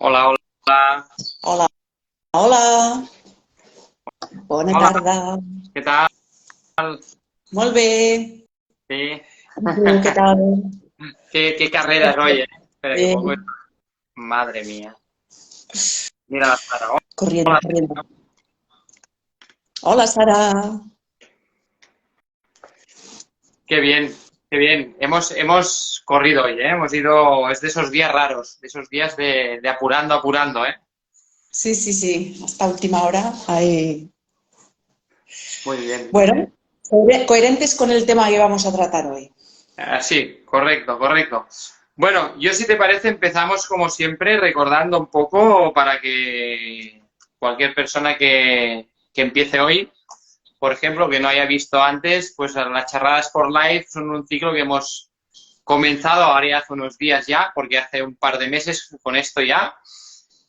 Hola, hola. Hola, hola, bona Hola, tarda. ¿qué tal? Molt bé. Sí. I tu, què tal? ¿Qué carreras hoy, eh? Espera que Bé, pongo esto. Madre mía. Mira la Sara. corriendo, Hola. corriendo. Hola, Sara. Qué bien, qué bien. Hemos corrido hoy, ¿eh? Hemos ido, es de esos días raros, de esos días de apurando, apurando, ¿eh? Sí, sí, sí, hasta última hora. Ahí. Muy bien. Bueno, coherentes con el tema que vamos a tratar hoy. Sí, correcto, correcto. Bueno, yo si te parece empezamos como siempre recordando un poco para que cualquier persona que empiece hoy, por ejemplo, que no haya visto antes, pues las charradas por live son un ciclo que hemos comenzado ahora ya hace unos días ya, porque hace un par de meses con esto ya,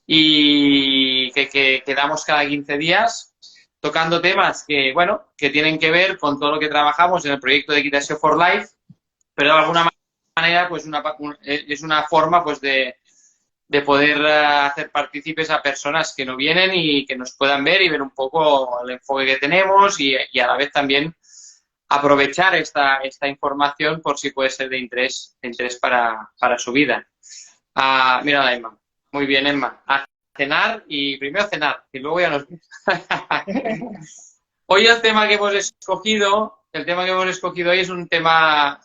y que quedamos cada 15 días tocando temas que, bueno, que tienen que ver con todo lo que trabajamos en el proyecto de Equitación for Life, pero de alguna manera pues es una forma pues de poder hacer partícipes a personas que no vienen y que nos puedan ver y ver un poco el enfoque que tenemos y a la vez también aprovechar esta información por si puede ser de interés para su vida. Mira la Emma. Muy bien, Emma. A cenar y primero cenar y luego ya nos... Hoy el tema que hemos escogido hoy es un tema,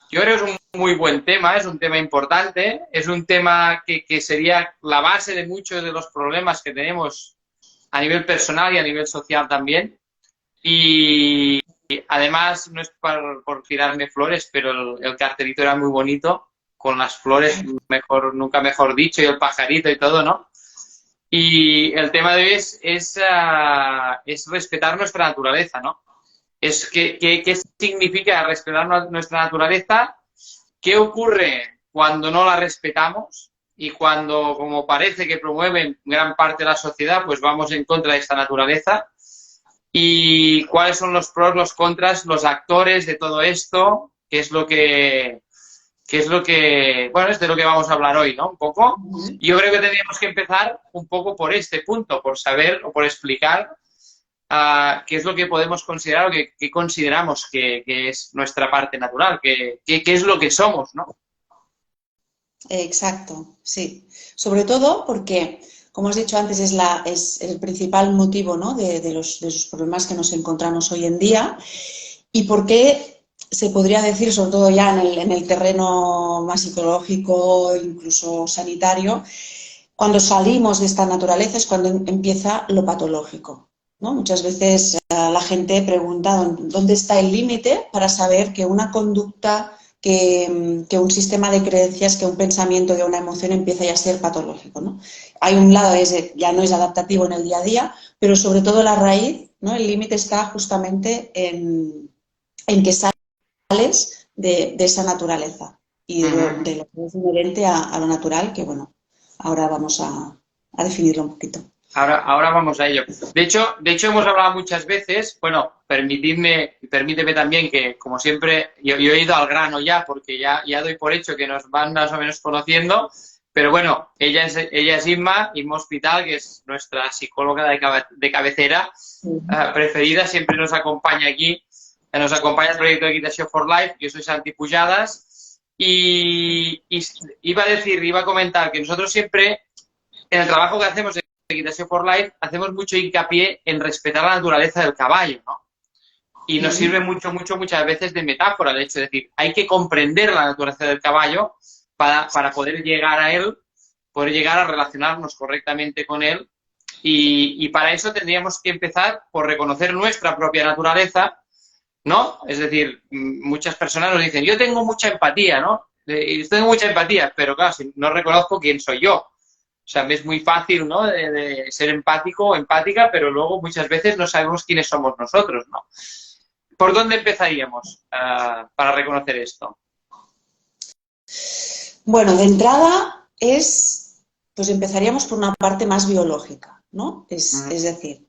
yo creo que es un muy buen tema, es un tema importante, es un tema que sería la base de muchos de los problemas que tenemos a nivel personal y a nivel social también. Y además, no es por tirarme flores, pero el cartelito era muy bonito, con las flores, mejor, nunca mejor dicho, y el pajarito y todo, ¿no? Y el tema de hoy es respetar nuestra naturaleza, ¿no? Es qué significa respetar nuestra naturaleza, qué ocurre cuando no la respetamos y cuando, como parece que promueven gran parte de la sociedad, pues vamos en contra de esta naturaleza y cuáles son los pros, los contras, los actores de todo esto, bueno, es de lo que vamos a hablar hoy, ¿no? Un poco. Yo creo que tendríamos que empezar un poco por este punto, por saber o por explicar qué es lo que podemos considerar o qué consideramos que es nuestra parte natural, qué es lo que somos, ¿no? Exacto, sí. Sobre todo porque, como has dicho antes, es el principal motivo, ¿no? de los problemas que nos encontramos hoy en día. ¿Y por qué se podría decir, sobre todo ya en el terreno más psicológico, incluso sanitario, cuando salimos de esta naturaleza es cuando empieza lo patológico, ¿no? Muchas veces la gente pregunta dónde está el límite para saber que una conducta, que un sistema de creencias, que un pensamiento, que una emoción empieza ya a ser patológico, ¿no? Hay un lado, ya no es adaptativo en el día a día, pero sobre todo la raíz, ¿no? El límite está justamente en que sales de esa naturaleza y Uh -huh. de lo que es inherente a lo natural, que bueno, ahora vamos a definirlo un poquito. Ahora vamos a ello. De hecho, hemos hablado muchas veces, bueno, permíteme también que, como siempre, yo he ido al grano ya, porque ya doy por hecho que nos van más o menos conociendo, pero bueno, ella es Inma Hospital, que es nuestra psicóloga de cabecera preferida, siempre nos acompaña aquí, nos acompaña el proyecto de Equitación for Life, yo soy Santi Pujadas, y iba a comentar que nosotros siempre, en el trabajo que hacemos de Equitación for Life, hacemos mucho hincapié en respetar la naturaleza del caballo, ¿no? Y nos sirve muchas veces de metáfora, de hecho, es decir, hay que comprender la naturaleza del caballo para poder llegar a él, poder llegar a relacionarnos correctamente con él, y para eso tendríamos que empezar por reconocer nuestra propia naturaleza, ¿no? Es decir, muchas personas nos dicen, yo tengo mucha empatía, ¿no? Tengo mucha empatía, pero claro, si no reconozco quién soy yo. O sea, me es muy fácil, ¿no? De ser empático o empática, pero luego muchas veces no sabemos quiénes somos nosotros, ¿no? ¿Por dónde empezaríamos para reconocer esto? Bueno, de entrada pues empezaríamos por una parte más biológica, ¿no? Mm, Es decir,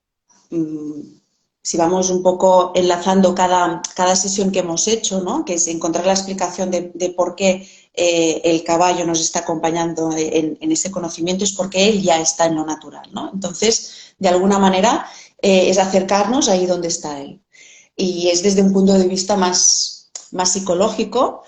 si vamos un poco enlazando cada sesión que hemos hecho, ¿no? Que es encontrar la explicación de por qué el caballo nos está acompañando en ese conocimiento, es porque él ya está en lo natural, ¿no? Entonces, de alguna manera, es acercarnos ahí donde está él. Y es desde un punto de vista más psicológico,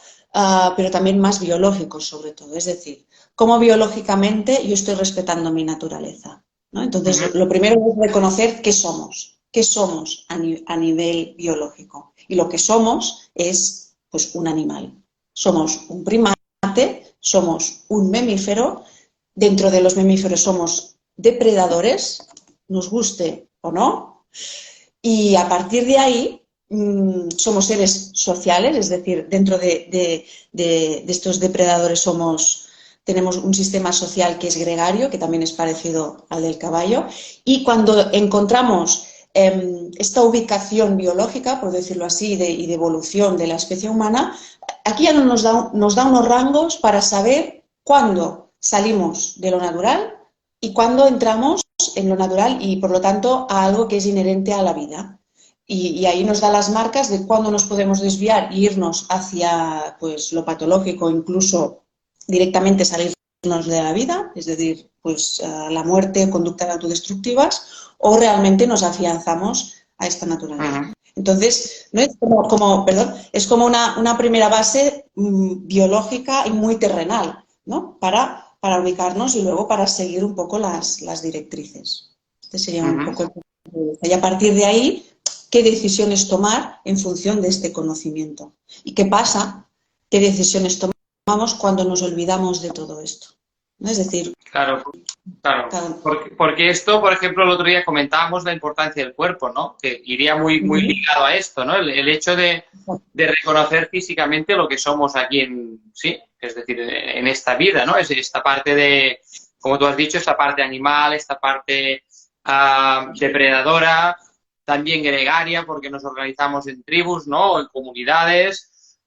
pero también más biológico sobre todo. Es decir, cómo biológicamente yo estoy respetando mi naturaleza, ¿no? Entonces, lo primero es reconocer qué somos a nivel biológico. Y lo que somos es pues, un animal. Somos un primate, somos un mamífero. Dentro de los mamíferos somos depredadores, nos guste o no. Y a partir de ahí somos seres sociales, es decir, dentro de estos depredadores tenemos un sistema social que es gregario, que también es parecido al del caballo, y cuando encontramos esta ubicación biológica, por decirlo así, y de evolución de la especie humana, aquí ya nos da unos rangos para saber cuándo salimos de lo natural y cuándo entramos en lo natural y, por lo tanto, a algo que es inherente a la vida. Y ahí nos da las marcas de cuándo nos podemos desviar e irnos hacia pues, lo patológico, incluso directamente salirnos de la vida, es decir, pues la muerte, conductas autodestructivas, o realmente nos afianzamos a esta naturaleza. Entonces, ¿no? Es como una primera base biológica y muy terrenal, ¿no? Para ubicarnos y luego para seguir un poco las directrices. Este sería un poco el punto de vista. Y a partir de ahí, ¿qué decisiones tomar en función de este conocimiento? ¿Y qué pasa? ¿Qué decisiones tomamos cuando nos olvidamos de todo esto? ¿No? Es decir... Claro. Porque esto, por ejemplo, el otro día comentábamos la importancia del cuerpo, ¿no? Que iría muy ligado a esto, ¿no? El hecho de reconocer físicamente lo que somos aquí es decir, en esta vida, ¿no? Es esta parte de, como tú has dicho, esta parte animal, esta parte depredadora, también gregaria, porque nos organizamos en tribus, ¿no? O en comunidades,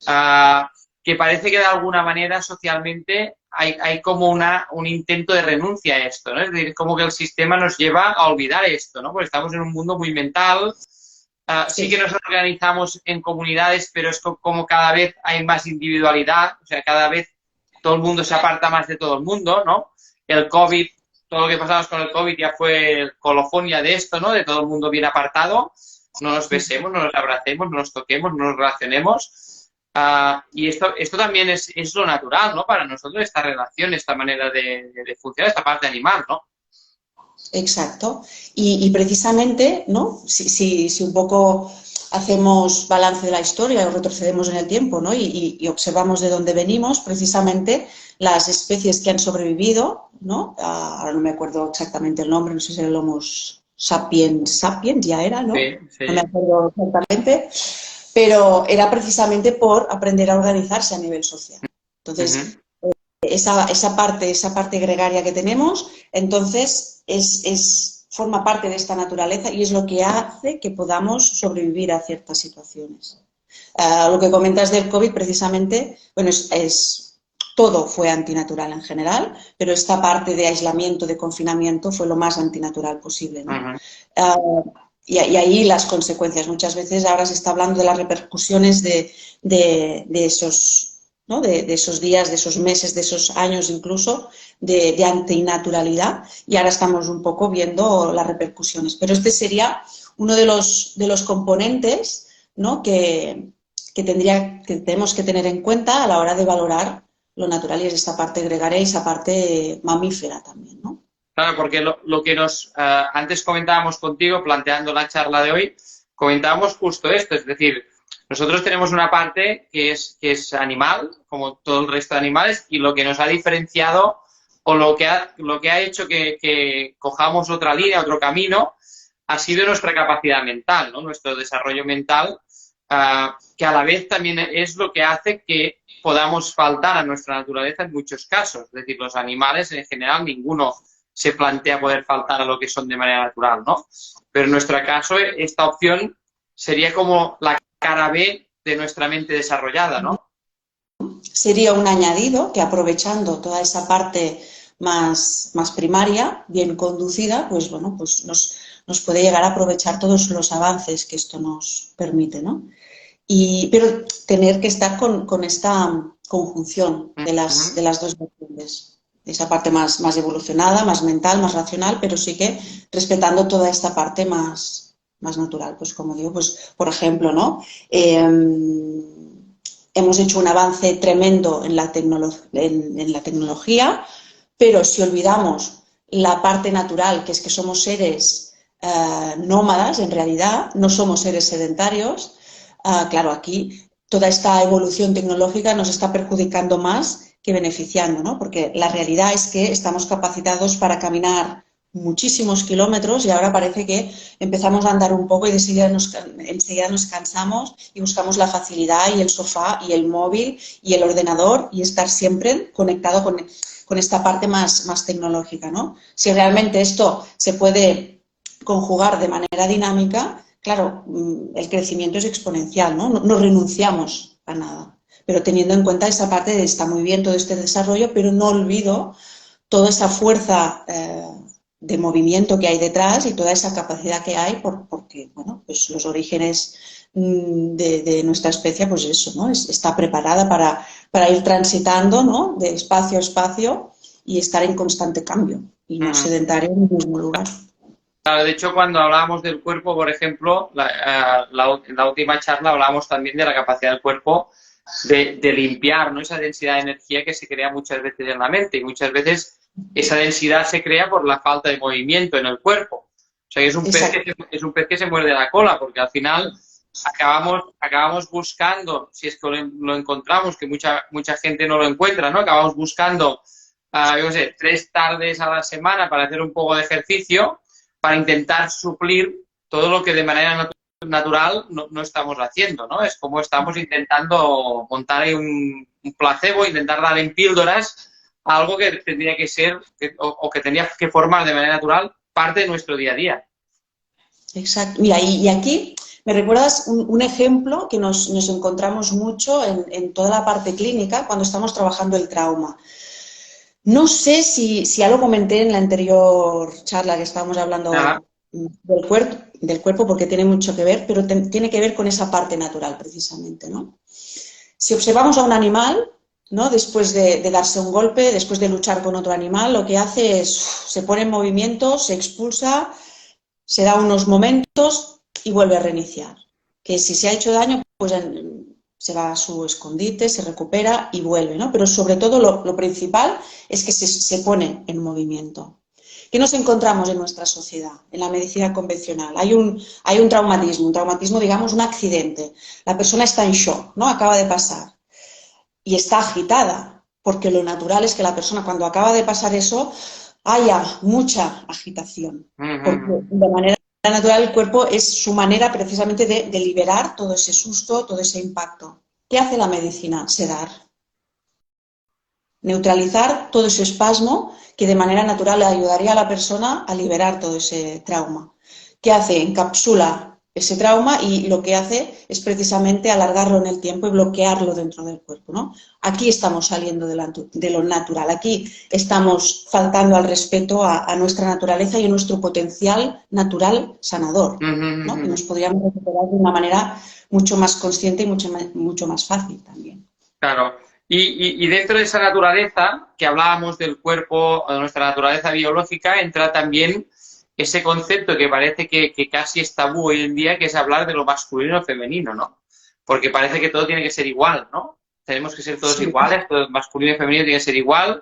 que parece que de alguna manera socialmente hay como un intento de renuncia a esto, ¿no? Es decir, como que el sistema nos lleva a olvidar esto, ¿no? Porque estamos en un mundo muy mental, sí que nos organizamos en comunidades, pero es como cada vez hay más individualidad, o sea, cada vez todo el mundo se aparta más de todo el mundo, ¿no? El COVID, todo lo que pasamos con el COVID ya fue el colofón ya de esto, ¿no? De todo el mundo bien apartado, no nos besemos, no nos abracemos, no nos toquemos, no nos relacionemos. Y esto también es lo natural, ¿no? Para nosotros, esta relación, esta manera de funcionar, esta parte animal, ¿no? Exacto. Y precisamente, ¿no? Si un poco hacemos balance de la historia o retrocedemos en el tiempo, ¿no? Y observamos de dónde venimos, precisamente las especies que han sobrevivido, ¿no? Ahora no me acuerdo exactamente el nombre, no sé si era el Homo sapiens, ya era, ¿no? Sí. No me acuerdo exactamente. Pero era precisamente por aprender a organizarse a nivel social. Entonces, esa parte gregaria que tenemos, entonces forma parte de esta naturaleza y es lo que hace que podamos sobrevivir a ciertas situaciones. Lo que comentas del COVID, precisamente, bueno, todo fue antinatural en general, pero esta parte de aislamiento, de confinamiento, fue lo más antinatural posible, ¿no? Y ahí las consecuencias. Muchas veces ahora se está hablando de las repercusiones de esos, ¿no? de esos días, de esos meses, de esos años incluso, de antinaturalidad. Y ahora estamos un poco viendo las repercusiones. Pero este sería uno de los componentes, ¿no? que tenemos que tener en cuenta a la hora de valorar lo natural, y es esta parte gregaria y esa parte mamífera también, ¿no? Claro, porque lo que antes comentábamos contigo, planteando la charla de hoy, comentábamos justo esto, es decir, nosotros tenemos una parte que es animal, como todo el resto de animales, y lo que nos ha diferenciado o lo que ha hecho que cojamos otra línea, otro camino, ha sido nuestra capacidad mental, ¿no? Nuestro desarrollo mental, que a la vez también es lo que hace que podamos faltar a nuestra naturaleza en muchos casos. Es decir, los animales en general, ninguno se plantea poder faltar a lo que son de manera natural, ¿no? Pero en nuestro caso, esta opción sería como la cara B de nuestra mente desarrollada, ¿no? Sería un añadido que, aprovechando toda esa parte más primaria, bien conducida, pues bueno, pues nos puede llegar a aprovechar todos los avances que esto nos permite, ¿no? Pero tener que estar con esta conjunción de las dos vertientes. Esa parte más evolucionada, más mental, más racional, pero sí que respetando toda esta parte más natural. Pues como digo, pues por ejemplo, ¿no? Hemos hecho un avance tremendo en la tecnología, pero si olvidamos la parte natural, que es que somos seres nómadas, en realidad, no somos seres sedentarios, claro, aquí toda esta evolución tecnológica nos está perjudicando más que beneficiando, ¿no? Porque la realidad es que estamos capacitados para caminar muchísimos kilómetros y ahora parece que empezamos a andar un poco y enseguida nos cansamos y buscamos la facilidad y el sofá y el móvil y el ordenador y estar siempre conectado con esta parte más tecnológica, ¿no? Si realmente esto se puede conjugar de manera dinámica, claro, el crecimiento es exponencial, ¿no? No renunciamos a nada, pero teniendo en cuenta esa parte de está muy bien todo este desarrollo, pero no olvido toda esa fuerza de movimiento que hay detrás y toda esa capacidad que hay porque, bueno, pues los orígenes de nuestra especie, pues eso, ¿no? Está preparada para ir transitando, ¿no? De espacio a espacio y estar en constante cambio y no sedentario en el mismo lugar. Claro, de hecho, cuando hablábamos del cuerpo, por ejemplo, en la última charla hablábamos también de la capacidad del cuerpo de limpiar, ¿no? Esa densidad de energía que se crea muchas veces en la mente y muchas veces esa densidad se crea por la falta de movimiento en el cuerpo. O sea, que es un pez que se muerde la cola porque al final acabamos buscando, si es que lo encontramos, que mucha gente no lo encuentra, ¿no? Acabamos buscando, yo no sé, 3 tardes a la semana para hacer un poco de ejercicio para intentar suplir todo lo que de manera natural no estamos haciendo, ¿no? Es como estamos intentando montar ahí un placebo, intentar dar en píldoras algo que tendría que ser o que tendría que formar de manera natural parte de nuestro día a día. Exacto. Mira, y aquí me recuerdas un ejemplo que nos encontramos mucho en toda la parte clínica cuando estamos trabajando el trauma. No sé si ya lo comenté en la anterior charla que estábamos hablando del cuerpo, porque tiene mucho que ver, pero tiene que ver con esa parte natural precisamente, ¿no? Si observamos a un animal, ¿no? Después de darse un golpe, después de luchar con otro animal, lo que hace es se pone en movimiento, se expulsa, se da unos momentos y vuelve a reiniciar. Que si se ha hecho daño, pues se va a su escondite, se recupera y vuelve, ¿no? Pero sobre todo lo principal es que se pone en movimiento. ¿Qué nos encontramos en nuestra sociedad, en la medicina convencional? Hay un traumatismo, digamos, un accidente. La persona está en shock, ¿no? Acaba de pasar y está agitada, porque lo natural es que la persona cuando acaba de pasar eso haya mucha agitación, porque de manera natural el cuerpo es su manera precisamente de liberar todo ese susto, todo ese impacto. ¿Qué hace la medicina? Sedar. Neutralizar todo ese espasmo que de manera natural le ayudaría a la persona a liberar todo ese trauma. ¿Qué hace? Encapsula ese trauma y lo que hace es precisamente alargarlo en el tiempo y bloquearlo dentro del cuerpo, ¿no? Aquí estamos saliendo de lo natural, aquí estamos faltando al respeto a nuestra naturaleza y a nuestro potencial natural sanador, ¿no? Que nos podríamos recuperar de una manera mucho más consciente y mucho más fácil también. Claro. Y dentro de esa naturaleza, que hablábamos del cuerpo, de nuestra naturaleza biológica, entra también ese concepto que parece que casi es tabú hoy en día, que es hablar de lo masculino o femenino, ¿no? Porque parece que todo tiene que ser igual, ¿no? Tenemos que ser todos iguales, todo masculino y femenino tiene que ser igual,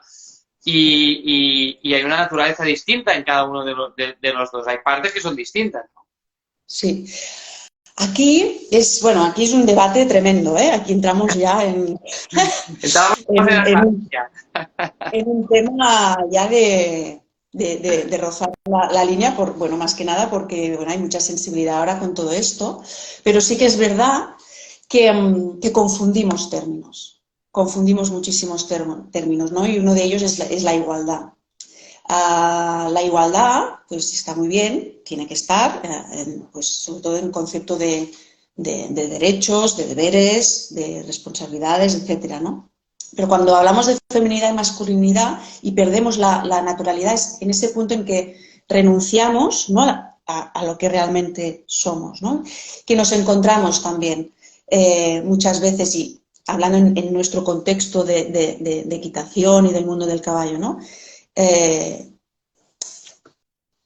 y hay una naturaleza distinta en cada uno de los dos. Hay partes que son distintas, ¿no? Sí. Aquí es un debate tremendo, ¿eh? Aquí entramos ya en un tema ya de rozar la línea, más que nada porque hay mucha sensibilidad ahora con todo esto, pero sí que es verdad que confundimos muchísimos términos, ¿no? Y uno de ellos es la igualdad. La igualdad, pues está muy bien, tiene que estar, pues sobre todo en concepto de derechos, de deberes, de responsabilidades, etcétera, ¿no? Pero cuando hablamos de feminidad y masculinidad y perdemos la naturalidad, es en ese punto en que renunciamos, ¿no?, a lo que realmente somos, ¿no? Que nos encontramos también muchas veces, y hablando en nuestro contexto de equitación y del mundo del caballo, ¿no?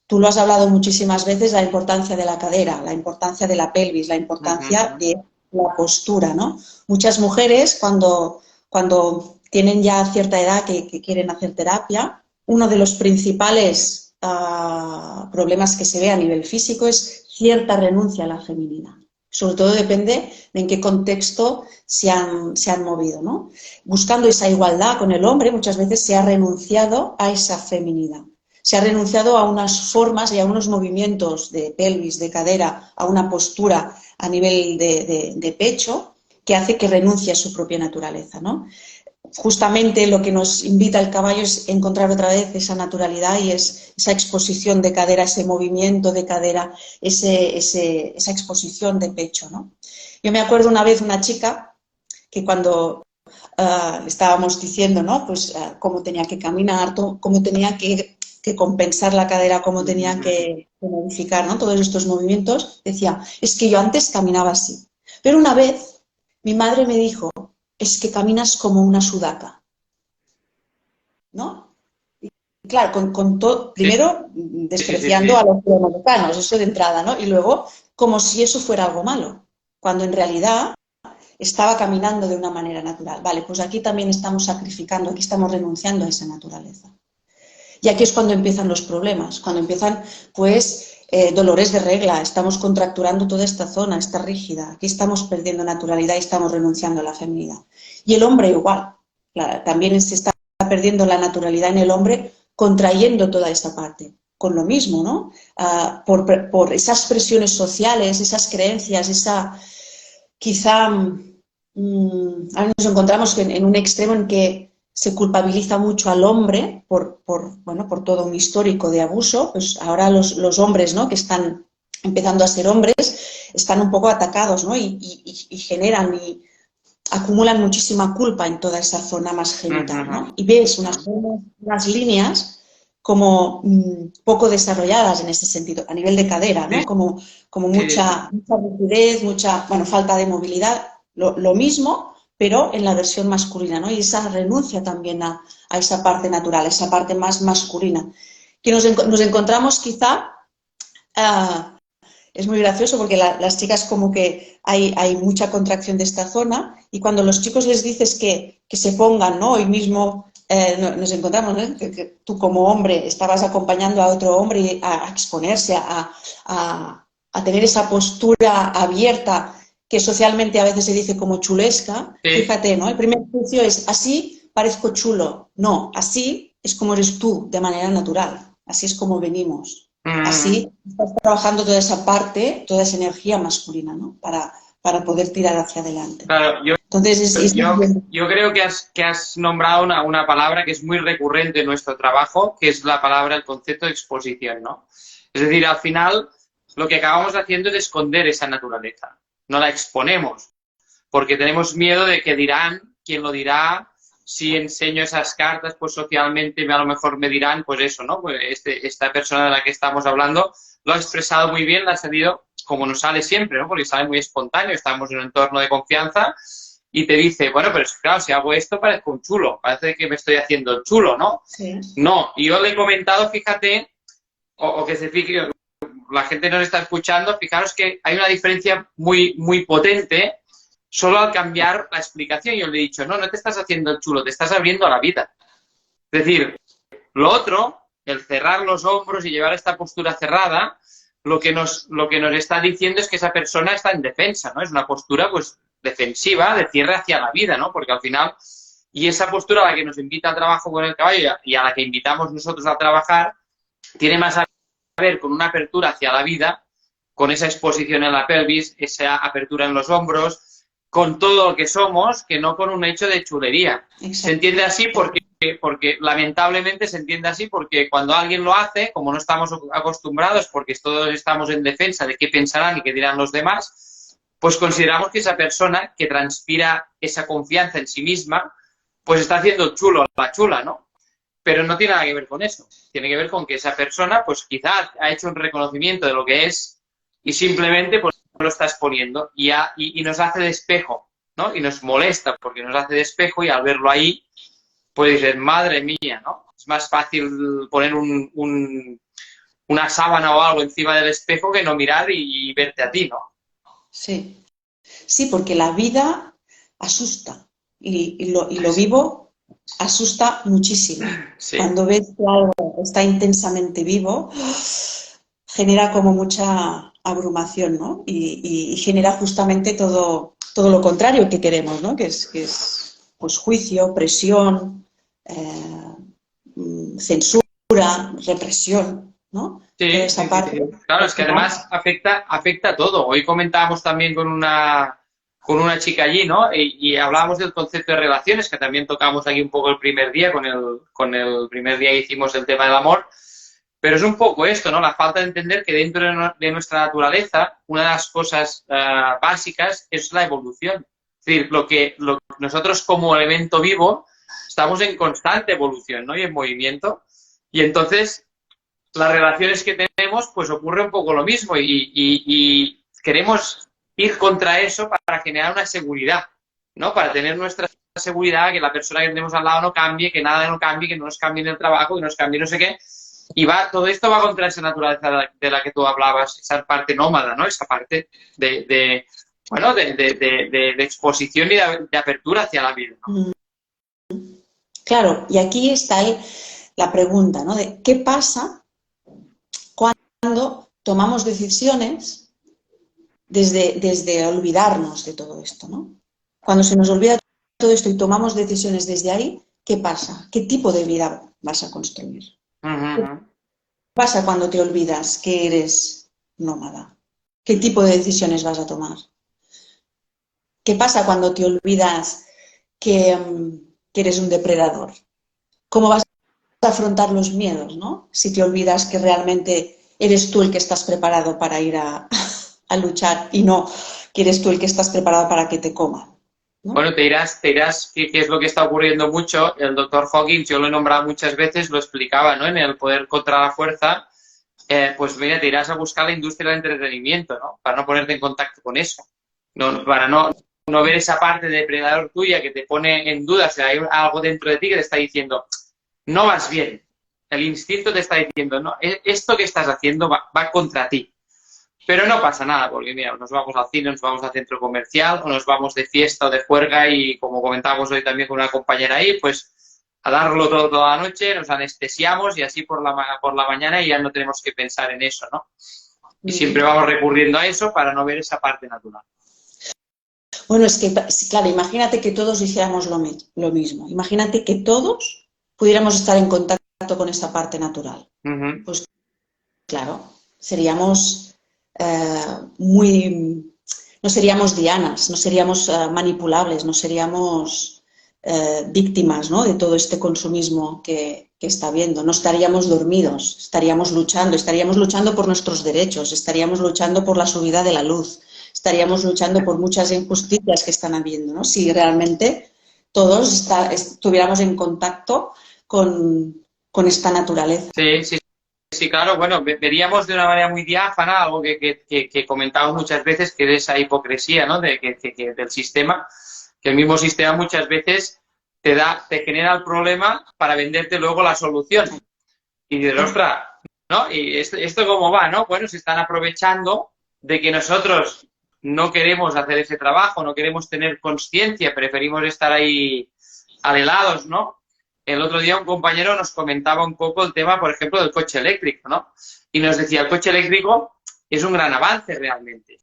Tú lo has hablado muchísimas veces, la importancia de la cadera, la importancia de la pelvis, la importancia de la postura, ¿no? Muchas mujeres cuando tienen ya cierta edad que quieren hacer terapia, uno de los principales problemas que se ve a nivel físico es cierta renuncia a la feminidad. Sobre todo depende de en qué contexto se han movido, ¿no? Buscando esa igualdad con el hombre, muchas veces se ha renunciado a esa feminidad. Se ha renunciado a unas formas y a unos movimientos de pelvis, de cadera, a una postura a nivel de pecho que hace que renuncie a su propia naturaleza, ¿no? Justamente lo que nos invita el caballo es encontrar otra vez esa naturalidad y es esa exposición de cadera, ese movimiento de cadera, esa exposición de pecho, ¿no? Yo me acuerdo una vez una chica que cuando estábamos diciendo, ¿no?, pues cómo tenía que caminar, cómo tenía que compensar la cadera, cómo tenía que modificar, ¿no?, todos estos movimientos, decía, es que yo antes caminaba así. Pero una vez mi madre me dijo, es que caminas como una sudaca, ¿no? Y claro, con todo, primero despreciando a los afroamericanos, eso de entrada, ¿no? Y luego, como si eso fuera algo malo, cuando en realidad estaba caminando de una manera natural. Vale, pues aquí también estamos sacrificando, aquí estamos renunciando a esa naturaleza. Y aquí es cuando empiezan los problemas, cuando empiezan, pues, dolores de regla, estamos contracturando toda esta zona, está rígida, aquí estamos perdiendo naturalidad y estamos renunciando a la feminidad. Y el hombre igual, también se está perdiendo la naturalidad en el hombre, contrayendo toda esta parte, con lo mismo, ¿no? Por esas presiones sociales, esas creencias, quizá ahora nos encontramos en un extremo en que se culpabiliza mucho al hombre por todo un histórico de abuso. Pues ahora los hombres, ¿no?, que están empezando a ser hombres están un poco atacados, ¿no?, y generan y acumulan muchísima culpa en toda esa zona más genital, ¿no? Y ves unas líneas como poco desarrolladas en ese sentido, a nivel de cadera, ¿no? Como mucha rigidez, falta de movilidad, lo mismo, pero en la versión masculina, ¿no? Y esa renuncia también a esa parte natural, a esa parte más masculina. Que nos encontramos quizá, es muy gracioso porque las chicas como que hay mucha contracción de esta zona y cuando los chicos les dices que se pongan, ¿no? Hoy mismo nos encontramos, ¿no?, que tú como hombre estabas acompañando a otro hombre a exponerse, a tener esa postura abierta que socialmente a veces se dice como chulesca. Fíjate, ¿no? El primer juicio es así parezco chulo. No, así es como eres tú, de manera natural. Así es como venimos. Así estás trabajando toda esa parte, toda esa energía masculina, ¿no?, para poder tirar hacia adelante. Claro, Entonces, yo creo que has nombrado una palabra que es muy recurrente en nuestro trabajo, que es la palabra, el concepto de exposición, ¿no? Es decir, al final lo que acabamos haciendo es esconder esa naturaleza, no la exponemos, porque tenemos miedo de que dirán, quién lo dirá, si enseño esas cartas, pues socialmente a lo mejor me dirán, pues eso, ¿no? Pues esta persona de la que estamos hablando lo ha expresado muy bien, la ha salido como nos sale siempre, ¿no? Porque sale muy espontáneo, estamos en un entorno de confianza y te dice, bueno, pero claro, si hago esto parezco un chulo, parece que me estoy haciendo el chulo, ¿no? Sí. No, y yo le he comentado, fíjate, o que se fije, la gente nos está escuchando, fijaros que hay una diferencia muy, muy potente solo al cambiar la explicación. Yo le he dicho, no te estás haciendo el chulo, te estás abriendo a la vida. Es decir, lo otro, el cerrar los hombros y llevar esta postura cerrada, lo que nos está diciendo es que esa persona está en defensa, ¿no? Es una postura, pues, defensiva, de cierre hacia la vida, ¿no? Porque al final, y esa postura a la que nos invita al trabajo con el caballo y a la que invitamos nosotros a trabajar, tiene más a ver con una apertura hacia la vida, con esa exposición en la pelvis, esa apertura en los hombros, con todo lo que somos, que no con un hecho de chulería. Exacto. Se entiende así porque lamentablemente se entiende así porque cuando alguien lo hace, como no estamos acostumbrados, porque todos estamos en defensa de qué pensarán y qué dirán los demás, pues consideramos que esa persona que transpira esa confianza en sí misma, pues está haciendo el chulo, la chula, ¿no? Pero no tiene nada que ver con eso. Tiene que ver con que esa persona, pues quizás ha hecho un reconocimiento de lo que es y simplemente pues lo está exponiendo y nos hace de espejo, ¿no? Y nos molesta porque nos hace de espejo y al verlo ahí, pues dices, madre mía, ¿no? Es más fácil poner una sábana o algo encima del espejo que no mirar y verte a ti, ¿no? Sí, sí, porque la vida asusta y lo vivo asusta muchísimo. Sí. Cuando ves que algo está intensamente vivo, genera como mucha abrumación, ¿no? Y genera justamente todo lo contrario que queremos, ¿no? Que es pues, juicio, presión, censura, represión, ¿no? Sí, Toda esa sí, sí, parte. sí. Claro, es que además afecta a todo. Hoy comentábamos también con una chica allí, ¿no? Y hablábamos del concepto de relaciones, que también tocamos aquí un poco el primer día, con el primer día que hicimos el tema del amor. Pero es un poco esto, ¿no? La falta de entender que dentro de nuestra naturaleza, una de las cosas básicas es la evolución. Es decir, lo que nosotros como elemento vivo estamos en constante evolución, ¿no? Y en movimiento. Y entonces las relaciones que tenemos, pues ocurre un poco lo mismo y queremos ir contra eso para generar una seguridad, ¿no? Para tener nuestra seguridad, que la persona que tenemos al lado no cambie, que nada no cambie, que no nos cambie en el trabajo, que nos cambie no sé qué. Y todo esto va contra esa naturaleza de la que tú hablabas, esa parte nómada, ¿no? Esa parte de exposición y de apertura hacia la vida, ¿no? Claro, y aquí está la pregunta, ¿no? De qué pasa cuando tomamos decisiones desde olvidarnos de todo esto, ¿no? Cuando se nos olvida todo esto y tomamos decisiones desde ahí, ¿qué pasa? ¿Qué tipo de vida vas a construir? ¿Qué pasa cuando te olvidas que eres nómada? ¿Qué tipo de decisiones vas a tomar? ¿Qué pasa cuando te olvidas que eres un depredador? ¿Cómo vas a afrontar los miedos, ¿no? Si te olvidas que realmente eres tú el que estás preparado para ir a luchar y no que eres tú el que estás preparado para que te coman, ¿no? Bueno, te dirás qué es lo que está ocurriendo mucho. El doctor Hawkins, yo lo he nombrado muchas veces, lo explicaba, ¿no? En el poder contra la fuerza, pues mira, te irás a buscar la industria del entretenimiento, ¿no? Para no ponerte en contacto con eso. Para no ver esa parte de depredador tuya que te pone en duda si hay algo dentro de ti que te está diciendo, no vas bien. El instinto te está diciendo, no, esto que estás haciendo va contra ti. Pero no pasa nada, porque mira, nos vamos al cine, nos vamos al centro comercial, o nos vamos de fiesta o de juerga y, como comentábamos hoy también con una compañera ahí, pues a darlo todo toda la noche, nos anestesiamos y así por la mañana y ya no tenemos que pensar en eso, ¿no? Y siempre vamos recurriendo a eso para no ver esa parte natural. Bueno, es que, claro, imagínate que todos hiciéramos lo mismo. Imagínate que todos pudiéramos estar en contacto con esta parte natural. Pues claro, seríamos no seríamos dianas, no seríamos manipulables, no seríamos víctimas, ¿no? De todo este consumismo que está habiendo. No estaríamos dormidos, estaríamos luchando por nuestros derechos, estaríamos luchando por la subida de la luz, estaríamos luchando por muchas injusticias que están habiendo, ¿no? Si realmente todos estuviéramos en contacto con esta naturaleza. Sí, claro, bueno, veríamos de una manera muy diáfana algo que comentamos muchas veces, que es esa hipocresía, ¿no? Del sistema, que el mismo sistema muchas veces te genera el problema para venderte luego la solución. Y dices, ostras, ¿no? ¿Y esto cómo va, no? Bueno, se están aprovechando de que nosotros no queremos hacer ese trabajo, no queremos tener conciencia, preferimos estar ahí alelados, ¿no? El otro día un compañero nos comentaba un poco el tema, por ejemplo, del coche eléctrico, ¿no? Y nos decía, el coche eléctrico es un gran avance realmente,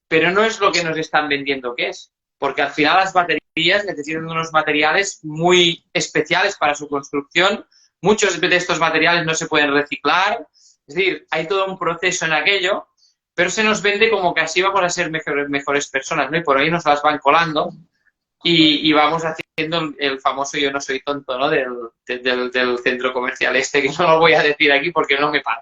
pero no es lo que nos están vendiendo que es, porque al final las baterías necesitan unos materiales muy especiales para su construcción, muchos de estos materiales no se pueden reciclar, es decir, hay todo un proceso en aquello, pero se nos vende como que así vamos a ser mejores personas, ¿no? Y por ahí nos las van colando. Y vamos haciendo el famoso yo no soy tonto, ¿no? Del centro comercial que no lo voy a decir aquí porque no me pago.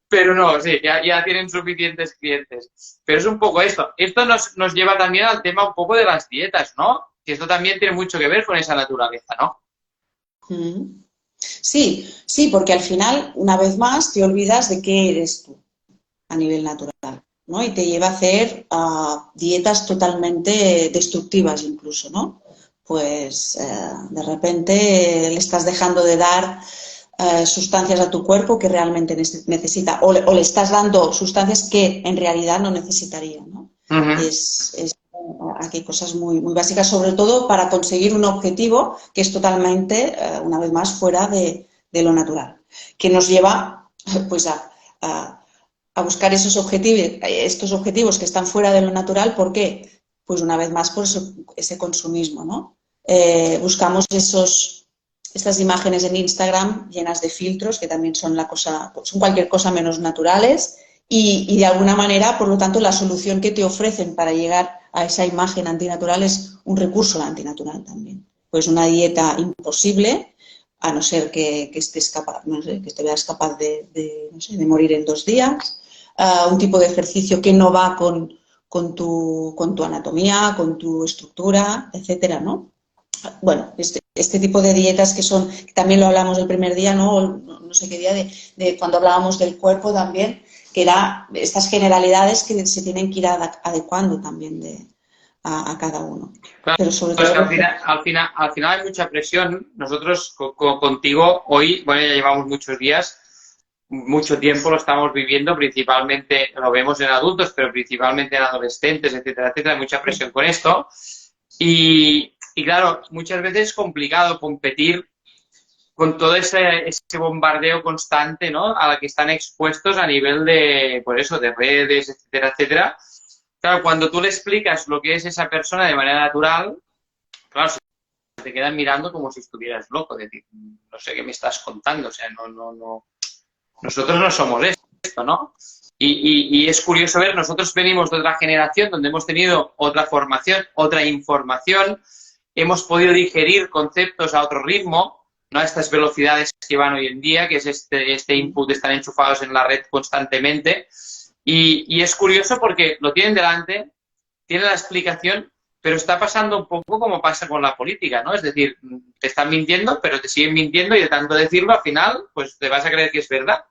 Pero no, sí, ya tienen suficientes clientes. Pero es un poco esto. Esto nos lleva también al tema un poco de las dietas, ¿no? que esto también tiene mucho que ver con esa naturaleza, ¿no? Mm. Sí, sí, porque al final, una vez más, te olvidas de qué eres tú a nivel natural, ¿no? Y te lleva a hacer dietas totalmente destructivas incluso, ¿no? Pues de repente le estás dejando de dar sustancias a tu cuerpo que realmente necesita, o le estás dando sustancias que en realidad no necesitaría, ¿no? Ujú. Aquí hay cosas muy, muy básicas, sobre todo para conseguir un objetivo que es totalmente, una vez más, fuera de lo natural, que nos lleva pues a, a buscar estos objetivos que están fuera de lo natural. ¿Por qué? Pues una vez más por ese consumismo, ¿no? Buscamos estas imágenes en Instagram llenas de filtros que también son son cualquier cosa menos naturales y de alguna manera, por lo tanto, la solución que te ofrecen para llegar a esa imagen antinatural es un recurso antinatural también. Pues una dieta imposible, a no ser que estés capaz, no sé, que te veas capaz no sé, de morir en 2 días, un tipo de ejercicio que no va con tu anatomía, con tu estructura, etcétera, ¿no? Bueno, este tipo de dietas que también lo hablamos el primer día, ¿no? No sé qué día, de cuando hablábamos del cuerpo también, que era estas generalidades que se tienen que ir adecuando también a cada uno. Claro, Pero sobre es todo, que al final hay mucha presión. Nosotros contigo hoy, bueno, ya llevamos muchos días, mucho tiempo lo estamos viviendo, principalmente lo vemos en adultos, pero principalmente en adolescentes, etcétera, etcétera, hay mucha presión con esto. Y claro, muchas veces es complicado competir con todo ese bombardeo constante, ¿no? A la que están expuestos a nivel de, pues eso, de redes, etcétera, etcétera. Claro, cuando tú le explicas lo que es esa persona de manera natural, claro, se te quedan mirando como si estuvieras loco, es decir, no sé qué me estás contando, o sea, no, nosotros no somos esto, ¿no? Y es curioso ver, nosotros venimos de otra generación donde hemos tenido otra formación, otra información, hemos podido digerir conceptos a otro ritmo, no a estas velocidades que van hoy en día, que es este input, están enchufados en la red constantemente. Y es curioso porque lo tienen delante, tienen la explicación, pero está pasando un poco como pasa con la política, ¿no? Es decir, te están mintiendo, pero te siguen mintiendo y de tanto decirlo, al final, pues te vas a creer que es verdad,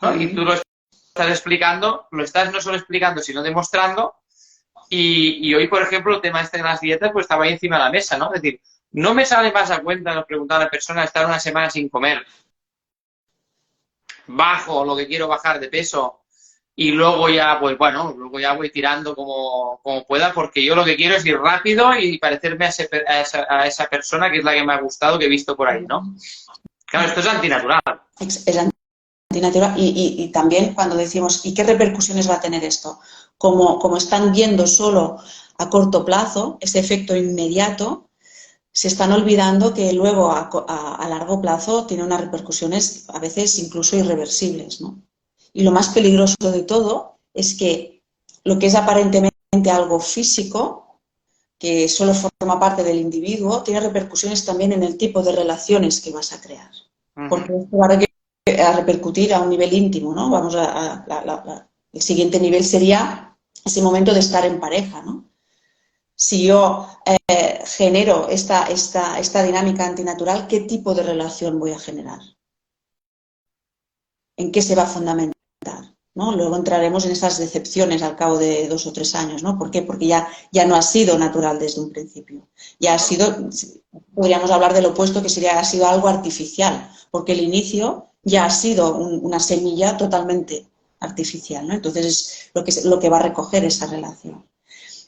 ¿no? Y tú lo estás explicando, lo estás no solo explicando, sino demostrando. Y hoy, por ejemplo, el tema este de las dietas, pues estaba ahí encima de la mesa, ¿no? Es decir, no me sale más a cuenta, nos preguntaba la persona, estar una semana sin comer, bajo lo que quiero bajar de peso y luego ya, pues bueno, luego ya voy tirando como pueda, porque yo lo que quiero es ir rápido y parecerme a esa persona que es la que me ha gustado, que he visto por ahí, ¿no? Claro, esto es antinatural. es antinatural. Y también cuando decimos, ¿y qué repercusiones va a tener esto? Como están viendo solo a corto plazo, ese efecto inmediato, se están olvidando que luego a largo plazo tiene unas repercusiones a veces incluso irreversibles, ¿no? Y lo más peligroso de todo es que lo que es aparentemente algo físico, que solo forma parte del individuo, tiene repercusiones también en el tipo de relaciones que vas a crear. Porque esto va a repercutir a un nivel íntimo, ¿no? El siguiente nivel sería ese momento de estar en pareja, ¿no? Si yo genero esta dinámica antinatural, ¿qué tipo de relación voy a generar? ¿En qué se va a fundamentar? ¿No? Luego entraremos en esas decepciones al cabo de 2 o 3 años, ¿no? ¿Por qué? Porque ya no ha sido natural desde un principio. Ya ha sido, podríamos hablar del opuesto, que ha sido algo artificial, porque el inicio ya ha sido una semilla totalmente artificial, ¿no? Entonces es lo que va a recoger esa relación.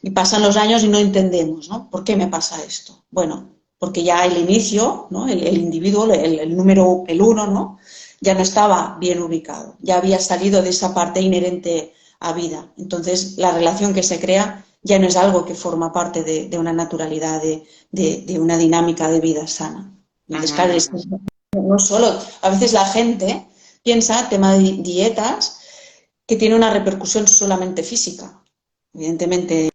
Y pasan los años y no entendemos, ¿no? ¿Por qué me pasa esto? Bueno, porque ya el inicio, ¿no? El individuo, el número, el uno, ¿no? Ya no estaba bien ubicado, ya había salido de esa parte inherente a vida. Entonces, la relación que se crea ya no es algo que forma parte de una naturalidad, de una dinámica de vida sana. Entonces, claro, no solo, a veces la gente piensa, tema de dietas, que tiene una repercusión solamente física. Evidentemente,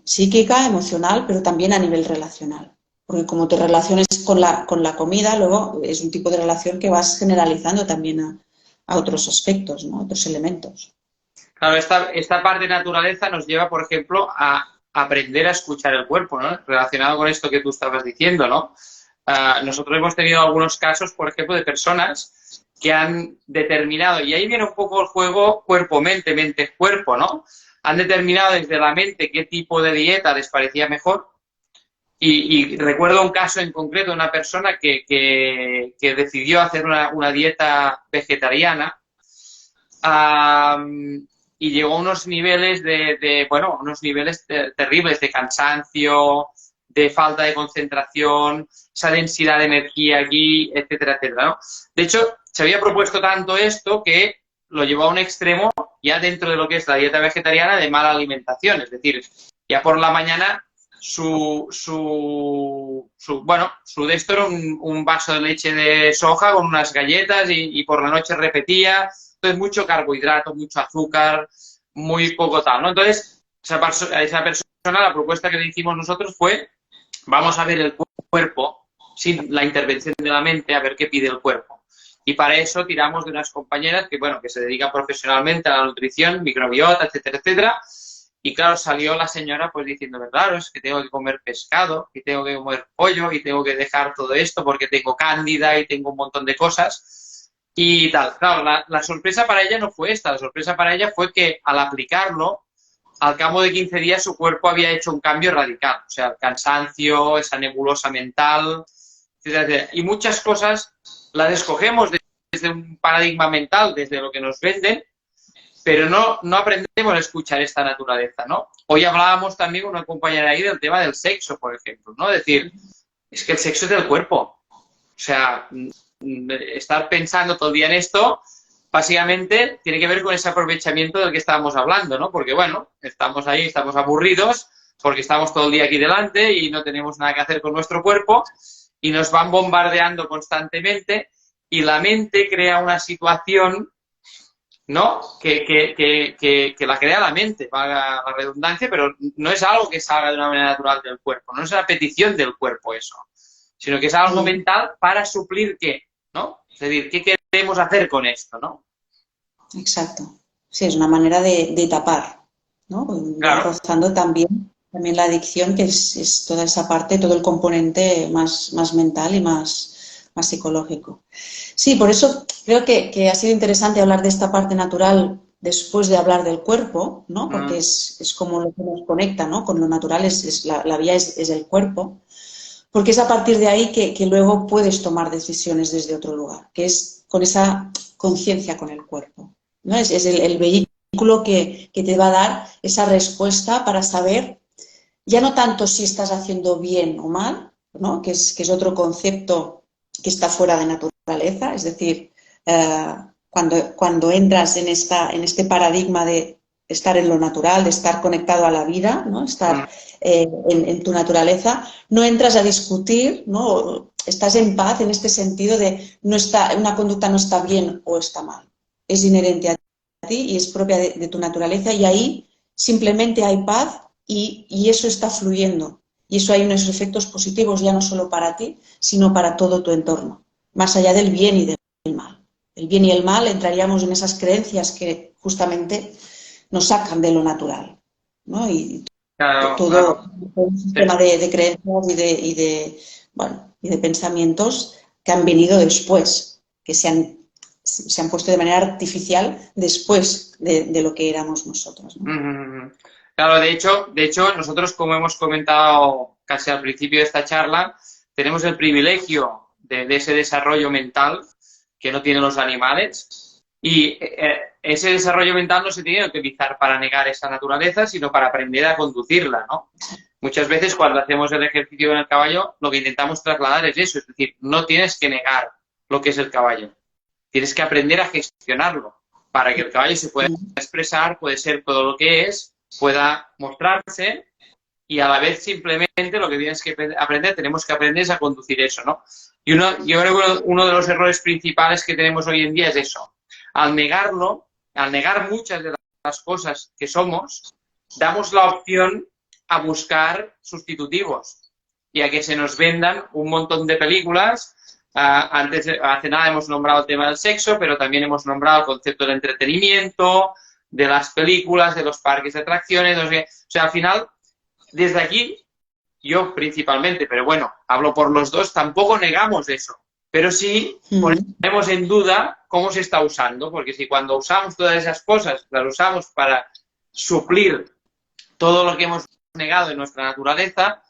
psíquica, emocional, pero también a nivel relacional. Porque como te relaciones con la comida, luego es un tipo de relación que vas generalizando también a otros aspectos, ¿no? A otros elementos. Claro, esta parte de naturaleza nos lleva, por ejemplo, aprender a escuchar el cuerpo, ¿no? Relacionado con esto que tú estabas diciendo, ¿no? Nosotros hemos tenido algunos casos, por ejemplo, de personas que han determinado, y ahí viene un poco el juego cuerpo-mente, mente-cuerpo, ¿no? Han determinado desde la mente qué tipo de dieta les parecía mejor. Y recuerdo un caso en concreto de una persona que decidió hacer una dieta vegetariana y llegó a unos niveles bueno, unos niveles terribles de cansancio, de falta de concentración, esa densidad de energía aquí, etcétera, etcétera, ¿no? De hecho, se había propuesto tanto esto que lo llevó a un extremo ya dentro de lo que es la dieta vegetariana de mala alimentación, es decir, ya por la mañana su de esto era un vaso de leche de soja con unas galletas y por la noche repetía, entonces mucho carbohidrato, mucho azúcar, muy poco tal, ¿no? Entonces, a esa persona la propuesta que le hicimos nosotros fue, vamos a ver el cuerpo sin la intervención de la mente, a ver qué pide el cuerpo. Y para eso tiramos de unas compañeras que, bueno, que se dedican profesionalmente a la nutrición, microbiota, etcétera, etcétera. Y claro, salió la señora pues diciendo, claro, es que tengo que comer pescado, y tengo que comer pollo, y tengo que dejar todo esto porque tengo cándida y tengo un montón de cosas y tal. Claro, la sorpresa para ella no fue esta, la sorpresa para ella fue que al aplicarlo, al cabo de 15 días su cuerpo había hecho un cambio radical. O sea, el cansancio, esa nebulosa mental, etcétera, etcétera. Y muchas cosas las escogemos desde un paradigma mental, desde lo que nos venden, pero no aprendemos a escuchar esta naturaleza, ¿no? Hoy hablábamos también con una compañera ahí del tema del sexo, por ejemplo, ¿no? Es decir, es que el sexo es del cuerpo. O sea, estar pensando todo el día en esto, básicamente tiene que ver con ese aprovechamiento del que estábamos hablando, ¿no? Porque, bueno, estamos ahí, estamos aburridos, porque estamos todo el día aquí delante y no tenemos nada que hacer con nuestro cuerpo y nos van bombardeando constantemente y la mente crea una situación, ¿no? Que la crea la mente, para la redundancia, pero no es algo que salga de una manera natural del cuerpo, no es una petición del cuerpo eso, sino que es algo mental para suplir qué, ¿no? Es decir, ¿qué queremos hacer con esto, no? Exacto. Sí, es una manera de tapar, ¿no? Claro. Rozando también la adicción, que es toda esa parte, todo el componente más mental y más psicológico. Sí, por eso creo que ha sido interesante hablar de esta parte natural después de hablar del cuerpo, ¿no? Porque es como lo que nos conecta, ¿no? Con lo natural, la vía es el cuerpo, porque es a partir de ahí que luego puedes tomar decisiones desde otro lugar, que es con esa conciencia con el cuerpo, ¿no? Es el vehículo que te va a dar esa respuesta para saber, ya no tanto si estás haciendo bien o mal, ¿no? Que es otro concepto que está fuera de naturaleza, es decir, cuando entras en este paradigma de estar en lo natural, de estar conectado a la vida, ¿no? Estar en tu naturaleza, no entras a discutir, ¿no? Estás en paz en este sentido de una conducta no está bien o está mal, es inherente a ti y es propia de tu naturaleza y ahí simplemente hay paz y eso está fluyendo. Y eso hay unos efectos positivos ya no solo para ti, sino para todo tu entorno, más allá del bien y del mal. El bien y el mal entraríamos en esas creencias que justamente nos sacan de lo natural, ¿no? Y todo un sistema de creencias y de pensamientos que han venido después, que se han puesto de manera artificial después de lo que éramos nosotros, ¿no? Claro, de hecho, nosotros, como hemos comentado casi al principio de esta charla, tenemos el privilegio de ese desarrollo mental que no tienen los animales y ese desarrollo mental no se tiene que utilizar para negar esa naturaleza, sino para aprender a conducirla, ¿no? Muchas veces cuando hacemos el ejercicio en el caballo, lo que intentamos trasladar es eso, es decir, no tienes que negar lo que es el caballo, tienes que aprender a gestionarlo para que el caballo se pueda expresar, puede ser todo lo que es, pueda mostrarse y a la vez simplemente lo que tienes que aprender, tenemos que aprender es a conducir eso, ¿no? Y yo creo que uno de los errores principales que tenemos hoy en día es eso. Al negarlo, al negar muchas de las cosas que somos, damos la opción a buscar sustitutivos y a que se nos vendan un montón de películas. Hace nada hemos nombrado el tema del sexo, pero también hemos nombrado el concepto del entretenimiento, de las películas, de los parques de atracciones. O sea, al final desde aquí, yo principalmente, pero bueno, hablo por los dos, tampoco negamos eso, pero sí ponemos en duda cómo se está usando, porque si cuando usamos todas esas cosas, las usamos para suplir todo lo que hemos negado en nuestra naturaleza,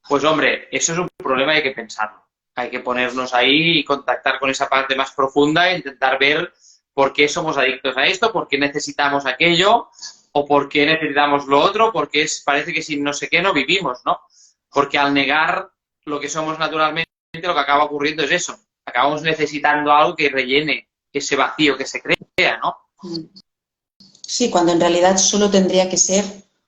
pues hombre, eso es un problema y hay que pensarlo. Hay que ponernos ahí y contactar con esa parte más profunda e intentar ver por qué somos adictos a esto, por qué necesitamos aquello, o por qué necesitamos lo otro, porque parece que sin no sé qué no vivimos, ¿no? Porque al negar lo que somos naturalmente, lo que acaba ocurriendo es eso. Acabamos necesitando algo que rellene ese vacío que se crea, ¿no? Sí, cuando en realidad solo tendría que ser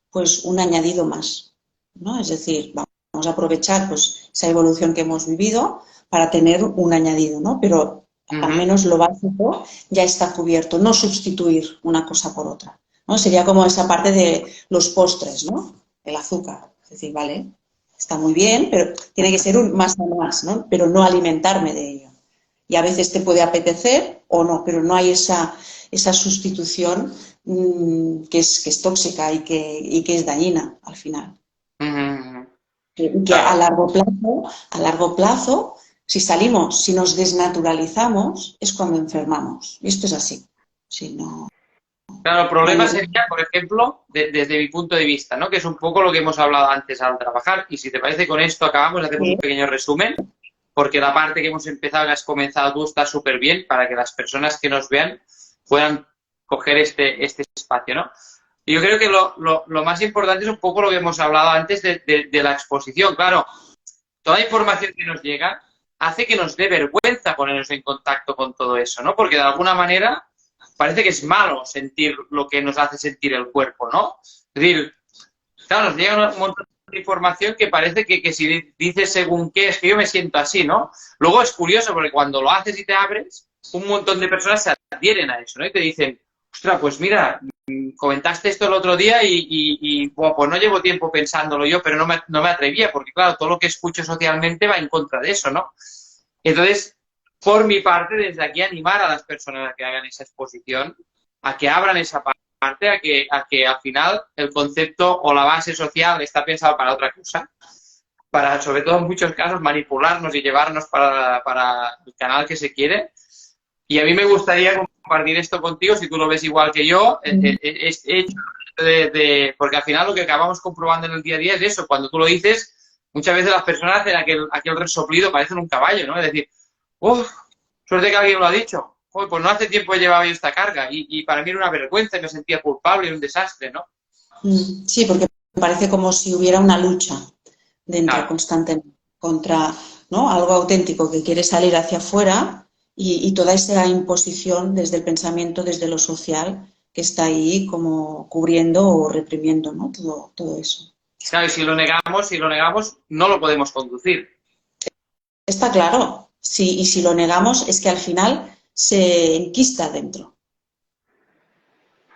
pues un añadido más, ¿no? Es decir, vamos a aprovechar pues esa evolución que hemos vivido para tener un añadido, ¿no? Pero al menos lo básico ya está cubierto, no sustituir una cosa por otra, ¿no? Sería como esa parte de los postres, ¿no? El azúcar. Es decir, vale, está muy bien, pero tiene que ser un más a más, ¿no? Pero no alimentarme de ello. Y a veces te puede apetecer o no, pero no hay esa sustitución que es tóxica y que es dañina al final. Que a largo plazo, si nos desnaturalizamos, es cuando enfermamos. Y esto es así. Si no, claro, el problema sería, por ejemplo, desde mi punto de vista, ¿no? Que es un poco lo que hemos hablado antes al trabajar. Y si te parece, con esto acabamos, hacemos un pequeño resumen, porque la parte que hemos empezado, que has comenzado tú, está súper bien para que las personas que nos vean puedan coger este espacio, ¿no? Y yo creo que lo más importante es un poco lo que hemos hablado antes de la exposición. Claro, toda información que nos llega hace que nos dé vergüenza ponernos en contacto con todo eso, ¿no? Porque de alguna manera parece que es malo sentir lo que nos hace sentir el cuerpo, ¿no? Es decir, claro, nos llega un montón de información que parece que si dices según qué, es que yo me siento así, ¿no? Luego es curioso porque cuando lo haces y te abres, un montón de personas se adhieren a eso, ¿no? Y te dicen, ostras, pues mira, comentaste esto el otro día y bueno, pues no llevo tiempo pensándolo yo, pero no me atrevía, porque claro, todo lo que escucho socialmente va en contra de eso, ¿no? Entonces, por mi parte, desde aquí animar a las personas a que hagan esa exposición, a que abran esa parte, a que al final el concepto o la base social está pensado para otra cosa, para, sobre todo en muchos casos, manipularnos y llevarnos para el canal que se quiere. Y a mí me gustaría compartir esto contigo, si tú lo ves igual que yo, porque al final lo que acabamos comprobando en el día a día es eso. Cuando tú lo dices, muchas veces las personas hacen aquel resoplido, parecen un caballo, ¿no? Es decir, ¡uff! Suerte que alguien lo ha dicho. Joder, pues no hace tiempo he llevado yo esta carga y para mí era una vergüenza y me sentía culpable y un desastre, ¿no? Sí, porque parece como si hubiera una lucha dentro Claro. constantemente contra, ¿no? Algo auténtico que quiere salir hacia afuera y toda esa imposición desde el pensamiento, desde lo social, que está ahí como cubriendo o reprimiendo, ¿no? Todo eso. Claro, y si lo negamos, no lo podemos conducir. Está claro. Sí, y si lo negamos es que al final se enquista dentro.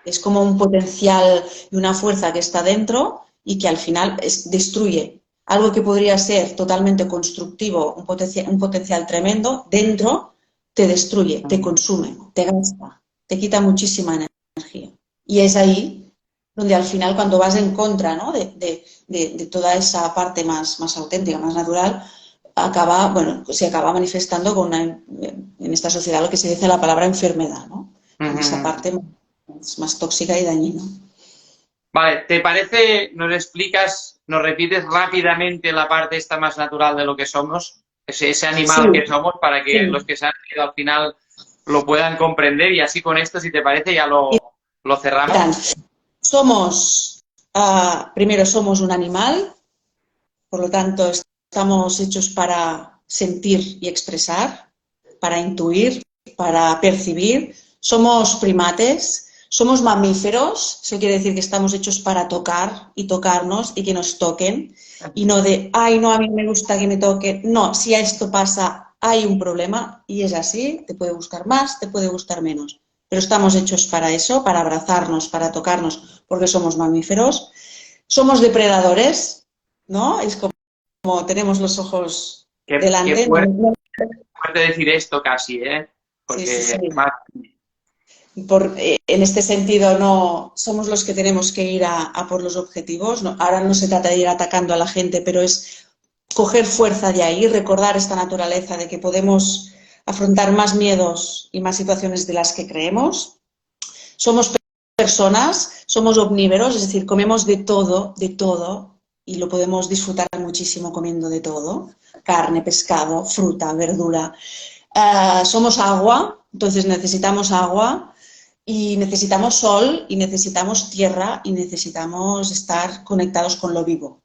Es como un potencial y una fuerza que está dentro y que al final destruye. Algo que podría ser totalmente constructivo, un potencial tremendo, dentro te destruye, te consume, te gasta, te quita muchísima energía. Y es ahí donde al final, cuando vas en contra, ¿no? de toda esa parte más auténtica, más natural, se acaba manifestando con en esta sociedad lo que se dice la palabra enfermedad, ¿no? En esa parte más tóxica y dañina. Vale, ¿te parece, nos repites rápidamente la parte esta más natural de lo que somos? Ese animal que somos, para que los que se han ido al final lo puedan comprender, y así con esto, si te parece, ya lo cerramos. Primero somos un animal, por lo tanto estamos hechos para sentir y expresar, para intuir, para percibir. Somos primates. Somos mamíferos, eso quiere decir que estamos hechos para tocar y tocarnos y que nos toquen, y no de, ay, no, a mí me gusta que me toquen. No, si a esto pasa, hay un problema y es así, te puede gustar más, te puede gustar menos. Pero estamos hechos para eso, para abrazarnos, para tocarnos, porque somos mamíferos. Somos depredadores, ¿no? Es como tenemos los ojos delante. Qué fuerte decir esto casi, ¿eh? Porque Sí. En este sentido, no somos los que tenemos que ir a por los objetivos. No, ahora no se trata de ir atacando a la gente, pero es coger fuerza de ahí, recordar esta naturaleza de que podemos afrontar más miedos y más situaciones de las que creemos. Somos personas, somos omnívoros, es decir, comemos de todo, y lo podemos disfrutar muchísimo comiendo de todo, carne, pescado, fruta, verdura. Somos agua, entonces necesitamos agua y necesitamos sol y necesitamos tierra y necesitamos estar conectados con lo vivo.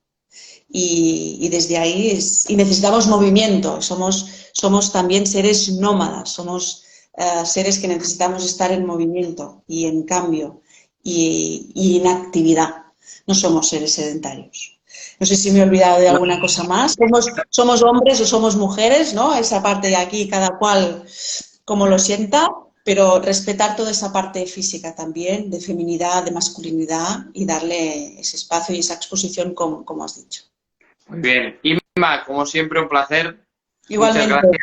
Y desde ahí y necesitamos movimiento, somos también seres nómadas, somos seres que necesitamos estar en movimiento y en cambio y en actividad, no somos seres sedentarios. No sé si me he olvidado de alguna cosa más. Somos hombres o somos mujeres, ¿no? Esa parte de aquí, cada cual como lo sienta, pero respetar toda esa parte física también, de feminidad, de masculinidad, y darle ese espacio y esa exposición como has dicho. Muy bien. Inma, como siempre, un placer. Muchas Igualmente. gracias.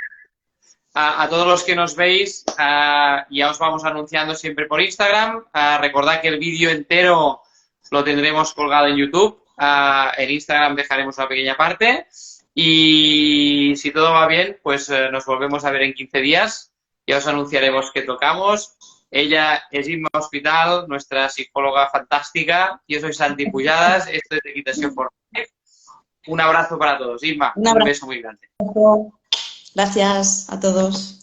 A todos los que nos veis, ya os vamos anunciando siempre por Instagram. Recordad que el vídeo entero lo tendremos colgado en YouTube. En Instagram dejaremos una pequeña parte. Y si todo va bien, pues nos volvemos a ver en 15 días. Ya os anunciaremos que tocamos. Ella es Inma Hospital, nuestra psicóloga fantástica. Yo soy Santi Pujadas. Esto es Equitación for Life. Un abrazo para todos. Inma, un beso muy grande. Gracias a todos.